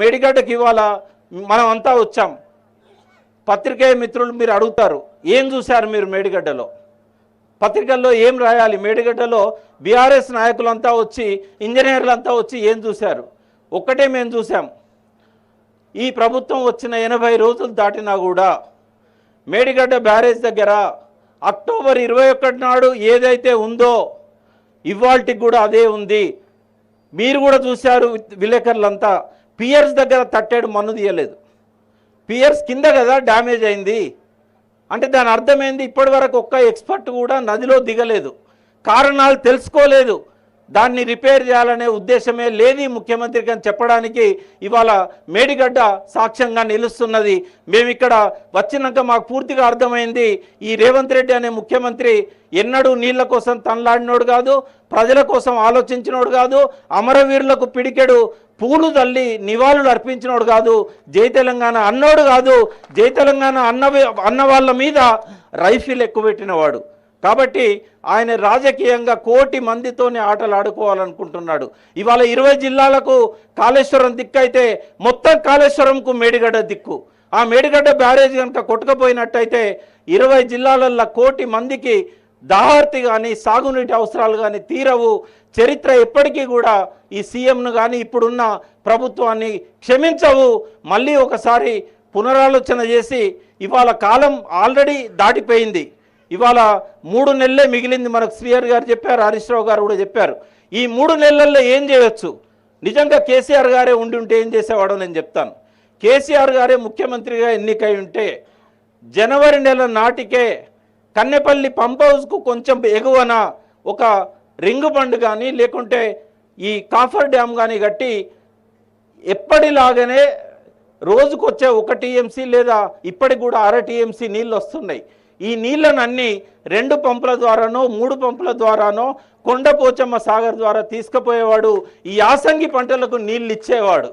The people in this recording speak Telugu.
మేడిగడ్డకి ఇవాళ మనం అంతా వచ్చాం. పత్రికేయ మిత్రులు మీరు అడుగుతారు, ఏం చూశారు మీరు మేడిగడ్డలో? పత్రికల్లో ఏం రాయాలి? మేడిగడ్డలో బీఆర్ఎస్ నాయకులంతా వచ్చి, ఇంజనీర్లంతా వచ్చి ఏం చూశారు? ఒక్కటే మేము చూసాం, ఈ ప్రభుత్వం వచ్చిన 80 రోజులు దాటినా కూడా మేడిగడ్డ బ్యారేజ్ దగ్గర అక్టోబర్ 21 నాడు ఏదైతే ఉందో ఇవాల్టికి కూడా అదే ఉంది. మీరు కూడా చూశారు విలేకరులంతా, పియర్స్ దగ్గర తట్టేడు మన్ను తీయలేదు. పియర్స్ కింద కదా డ్యామేజ్ అయింది అంటే దాని అర్థమైంది, ఇప్పటి వరకు ఒక్క ఎక్స్పర్ట్ కూడా నదిలో దిగలేదు, కారణాలు తెలుసుకోలేదు, దాన్ని రిపేర్ చేయాలనే ఉద్దేశమే లేదు ముఖ్యమంత్రికి అని చెప్పడానికి ఇవాళ మేడిగడ్డ సాక్ష్యంగా నిలుస్తున్నది. మేము ఇక్కడ వచ్చినాక మాకు పూర్తిగా అర్థమైంది, ఈ రేవంత్ రెడ్డి అనే ముఖ్యమంత్రి ఎన్నడూ నీళ్ల కోసం తనలాడినోడు కాదు, ప్రజల కోసం ఆలోచించినోడు కాదు, అమరవీరులకు పిడికెడు పూలు తల్లి నివాళులు అర్పించినోడు కాదు, జై తెలంగాణ అన్నోడు కాదు, జై తెలంగాణ అన్న వాళ్ళ మీద రైఫిల్ ఎక్కువ పెట్టినవాడు. కాబట్టి ఆయన రాజకీయంగా కోటి మందితోనే ఆటలు ఆడుకోవాలనుకుంటున్నాడు. ఇవాళ 20 జిల్లాలకు కాళేశ్వరం దిక్కు అయితే మొత్తం కాళేశ్వరంకు మేడిగడ్డ దిక్కు. ఆ మేడిగడ్డ బ్యారేజ్ కనుక కొట్టుకుపోయినట్టయితే 20 జిల్లాలల్లో కోటి మందికి దాహార్తి కానీ సాగునీటి అవసరాలు కానీ తీరవు. చరిత్ర ఎప్పటికీ కూడా ఈ సీఎంను కానీ ఇప్పుడున్న ప్రభుత్వాన్ని క్షమించవు. మళ్ళీ ఒకసారి పునరాలోచన చేసి, ఇవాళ కాలం ఆల్రెడీ దాటిపోయింది, ఇవాళ 3 నెలలే మిగిలింది. మనకు శ్రీహరి గారు చెప్పారు, హరీష్ రావు గారు కూడా చెప్పారు. ఈ 3 నెలల్లో ఏం చేయవచ్చు? నిజంగా కేసీఆర్ గారే ఉండి ఉంటే ఏం చేసేవాడో నేను చెప్తాను. కేసీఆర్ గారే ముఖ్యమంత్రిగా ఎన్నికై ఉంటే జనవరి నెల నాటికే కన్నెపల్లి పంప్ హౌస్కు కొంచెం ఎగువన ఒక రింగు బండ్ కానీ లేకుంటే ఈ కాఫర్ డ్యామ్ కానీ కట్టి ఎప్పటిలాగానే రోజుకొచ్చే 1 టీఎంసీ లేదా ఇప్పటికి కూడా 1/2 టీఎంసీ నీళ్ళు వస్తున్నాయి. ఈ నీళ్ళను అన్ని 2 పంపుల ద్వారానో 3 పంపుల ద్వారానో కొండపోచమ్మ సాగర్ ద్వారా తీసుకుపోయేవాడు. ఈ యాసంగి పంటలకు నీళ్ళు ఇచ్చేవాడు.